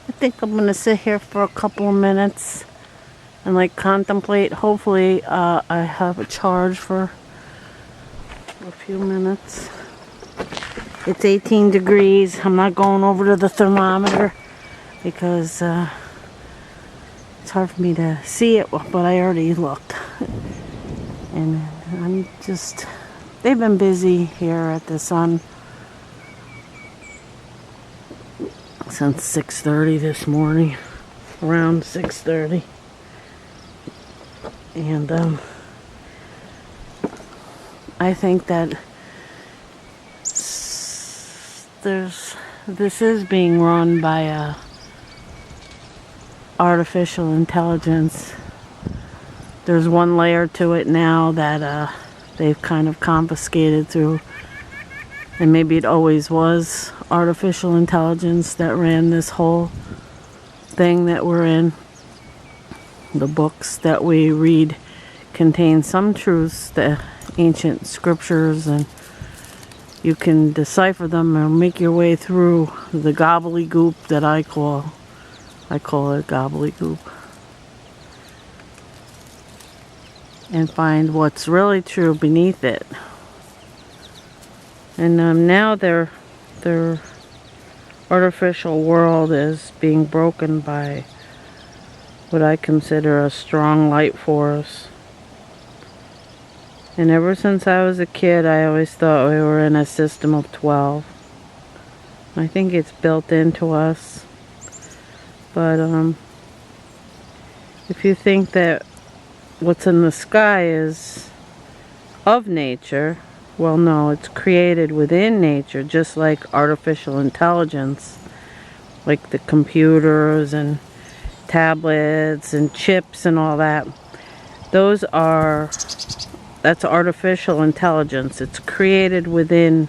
I think I'm gonna sit here for a couple of minutes and like contemplate. Hopefully I have a charge for a few minutes. It's 18 degrees. I'm not going over to the thermometer because it's hard for me to see it, but I already looked. And I'm just, they've been busy here at the Sun since 6:30 this morning, around 6:30. And I think that this is being run by a artificial intelligence. There's one layer to it now that they've kind of confiscated through, and maybe it always was artificial intelligence that ran this whole thing that we're in. The books that we read contain some truths, the ancient scriptures, and you can decipher them or make your way through the gobbledygook that I call it gobbledygook, and find what's really true beneath it. And now their artificial world is being broken by what I consider a strong light force. And ever since I was a kid, I always thought we were in a system of 12. I think it's built into us. But if you think that what's in the sky is of nature, well, no, it's created within nature, just like artificial intelligence, like the computers and tablets and chips and all that. That's artificial intelligence. It's created within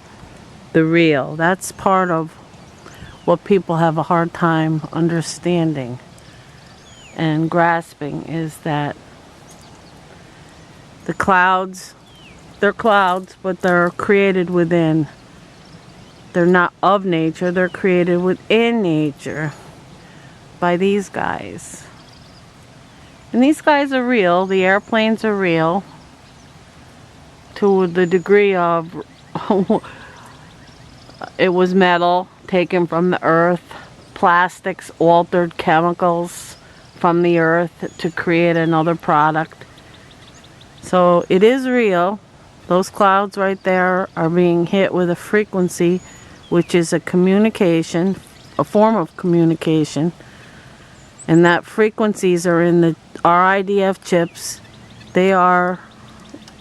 the real. That's part of what people have a hard time understanding and grasping, is that the clouds, they're clouds, but they're created within. They're not of nature, they're created within nature by these guys. And these guys are real. The airplanes are real to the degree of it was metal taken from the earth, plastics, altered chemicals from the earth to create another product. So it is real. Those clouds right there are being hit with a frequency, which is a communication, a form of communication. And that frequencies are in the RIDF chips.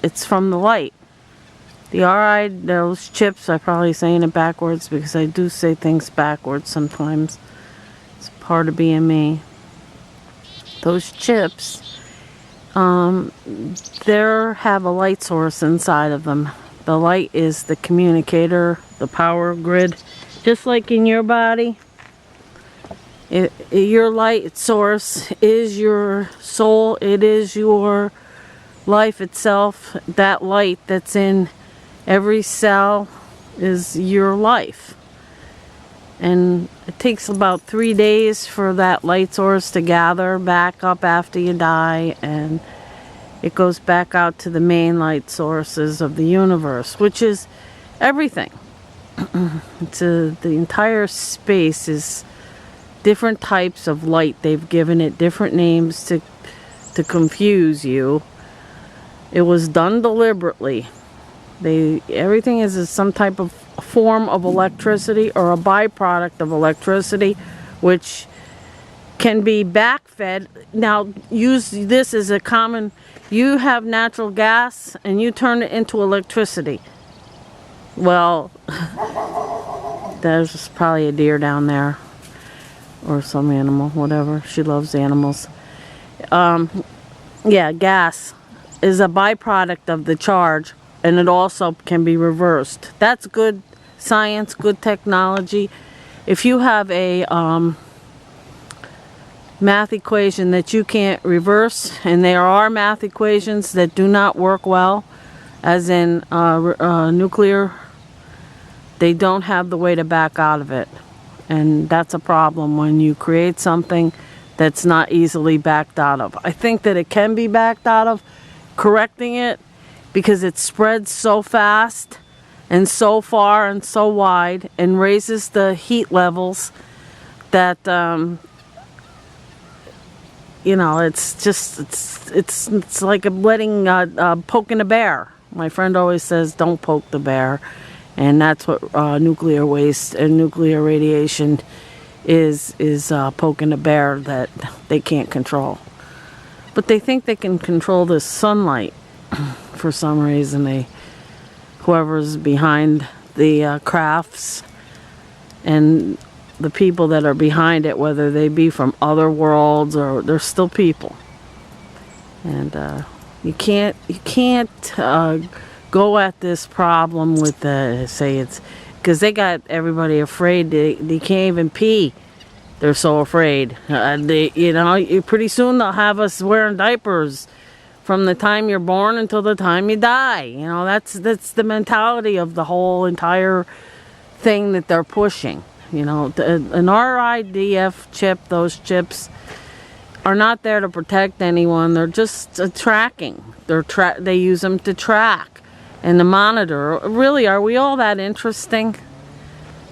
It's from the light. Those chips, I'm probably saying it backwards because I do say things backwards sometimes. It's part of being me. Those chips, they have a light source inside of them. The light is the communicator, the power grid, just like in your body. Your light source is your soul. It is your life itself. That light that's in every cell is your life. And it takes about 3 days for that light source to gather back up after you die, and it goes back out to the main light sources of the universe, which is everything. The entire space is different types of light. They've given it different names to confuse you. It was done deliberately. Everything is some type of form of electricity or a byproduct of electricity, which can be backfed. Now, use this as a common. You have natural gas and you turn it into electricity. Well, there's probably a deer down there or some animal, whatever. She loves animals. Yeah, gas is a byproduct of the charge, and it also can be reversed. That's good science, good technology. If you have a math equation that you can't reverse, and there are math equations that do not work well, as in nuclear, they don't have the way to back out of it. And that's a problem when you create something that's not easily backed out of. I think that it can be backed out of, correcting it, because it spreads so fast and so far and so wide and raises the heat levels that it's just it's like letting poking a bear. My friend always says, don't poke the bear. And that's what nuclear waste and nuclear radiation is poking a bear that they can't control. But they think they can control the sunlight for some reason. Whoever's behind the crafts and the people that are behind it, whether they be from other worlds or they're still people. And you can't go at this problem with say it's because they got everybody afraid. They can't even pee. They're so afraid. Pretty soon they'll have us wearing diapers from the time you're born until the time you die. That's the mentality of the whole entire thing that they're pushing. An RIDF chip, those chips are not there to protect anyone. They're just tracking. They use them to track and to monitor. Really, are we all that interesting?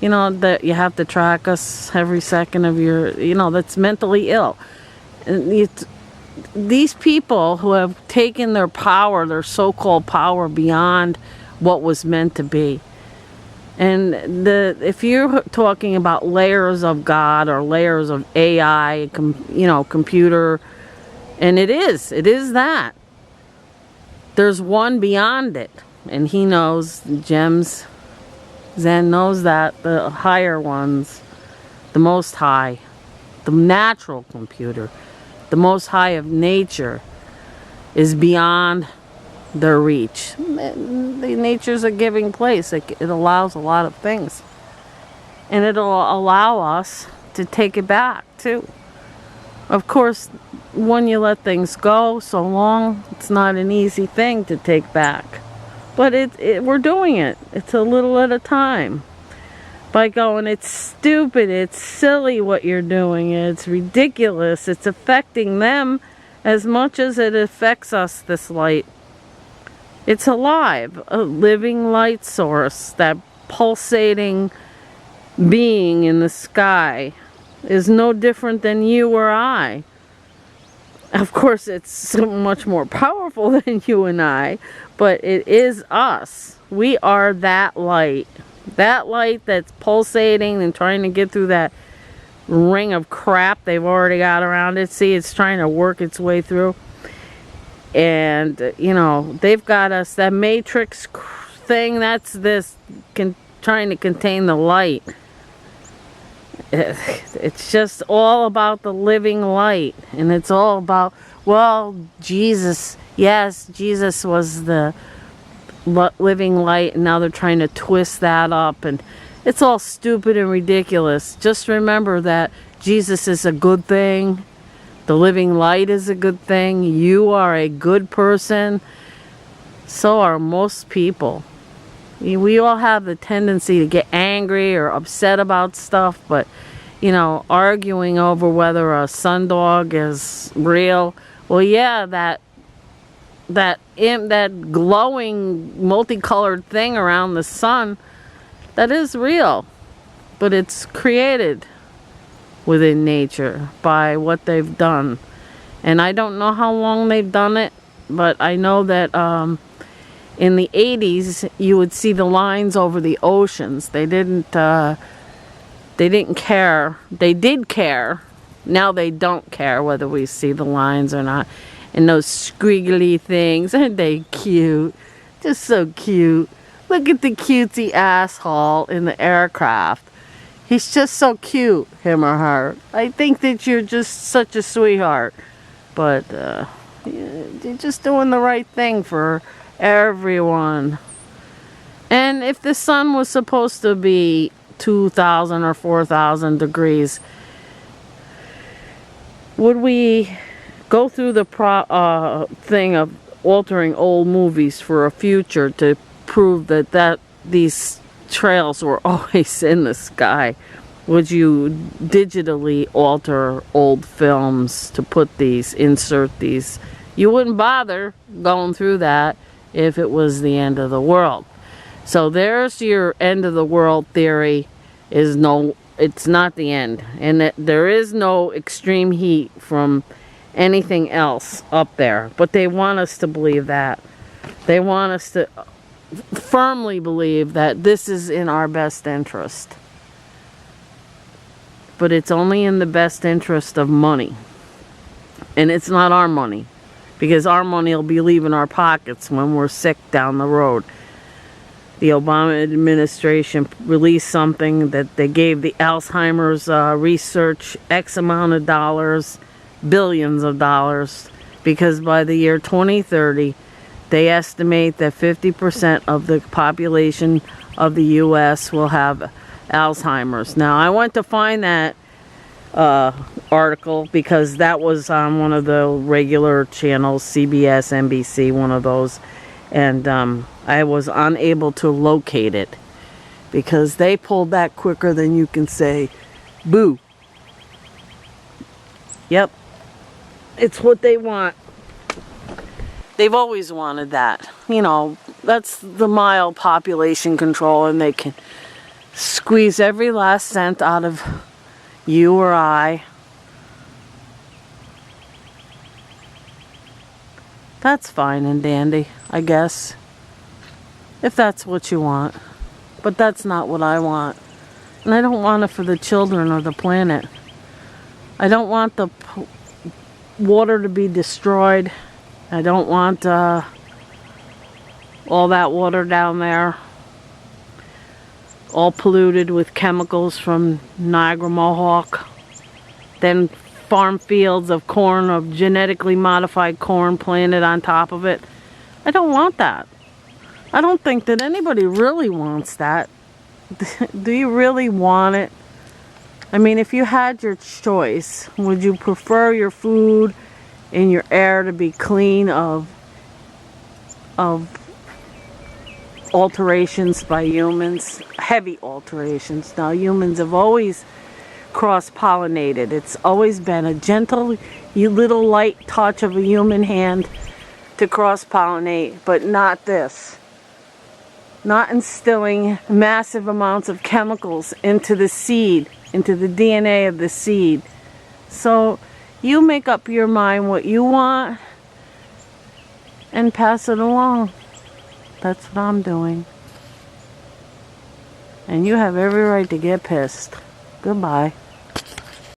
That you have to track us every second of your, that's mentally ill. And these people who have taken their power, their so-called power, beyond what was meant to be. And if you're talking about layers of God or layers of AI, computer, and it is that. There's one beyond it, and he knows, Zen knows that, the higher ones, the most high, the natural computer, the most high of nature is beyond their reach. The nature's a giving place. It allows a lot of things. And it'll allow us to take it back too. Of course, when you let things go so long, it's not an easy thing to take back. But we're doing it. It's a little at a time. By going, it's stupid, it's silly what you're doing, it's ridiculous, it's affecting them as much as it affects us, this light. It's alive, a living light source. That pulsating being in the sky is no different than you or I. Of course, it's so much more powerful than you and I, but it is us. We are that light. That light that's pulsating and trying to get through that ring of crap they've already got around it. See, it's trying to work its way through. And, they've got us, that matrix thing, that's trying to contain the light. It's just all about the living light. And it's all about, Jesus. Yes, Jesus was the living light, and now they're trying to twist that up. And it's all stupid and ridiculous. Just remember that Jesus is a good thing. The living light is a good thing. You are a good person. So are most people. We all have the tendency to get angry or upset about stuff, but, arguing over whether a sundog is real. Well, yeah, that glowing multicolored thing around the sun, that is real. But it's created within nature by what they've done. And I don't know how long they've done it, but I know that in the 80s you would see the lines over the oceans. They didn't care. They did care. Now they don't care whether we see the lines or not. And those squiggly things, aren't they cute? Just so cute. Look at the cutesy asshole in the aircraft. He's just so cute, him or her. I think that you're just such a sweetheart. But you're just doing the right thing for everyone. And if the sun was supposed to be 2,000 or 4,000 degrees, would we go through the thing of altering old movies for a future to prove that these trails were always in the sky? Would you digitally alter old films to put these, insert these? You wouldn't bother going through that if it was the end of the world. So there's your end of the world theory. Is no, it's not the end, and there is no extreme heat from anything else up there. But they want us to believe that. They want us to firmly believe that this is in our best interest. But it's only in the best interest of money. And it's not our money, because our money will be leaving our pockets when we're sick down the road. The Obama administration released something that they gave the Alzheimer's research X amount of dollars, billions of dollars, because by the year 2030, they estimate that 50% of the population of the U.S. will have Alzheimer's. Now, I went to find that article because that was on one of the regular channels, CBS, NBC, one of those, and I was unable to locate it because they pulled that quicker than you can say boo. Yep, it's what they want. They've always wanted that. You know, that's the mild population control, and they can squeeze every last cent out of you or I. That's fine and dandy, I guess, if that's what you want. But that's not what I want. And I don't want it for the children or the planet. I don't want the water to be destroyed. I don't want all that water down there all polluted with chemicals from Niagara Mohawk. Then farm fields of corn, of genetically modified corn planted on top of it. I don't want that. I don't think that anybody really wants that. Do you really want it? I mean, if you had your choice, would you prefer your food and your air to be clean of alterations by humans? Heavy alterations. Now, humans have always cross-pollinated. It's always been a gentle, little light touch of a human hand to cross-pollinate, but not this. Not instilling massive amounts of chemicals into the seed, into the DNA of the seed. So you make up your mind what you want and pass it along. That's what I'm doing. And you have every right to get pissed. Goodbye.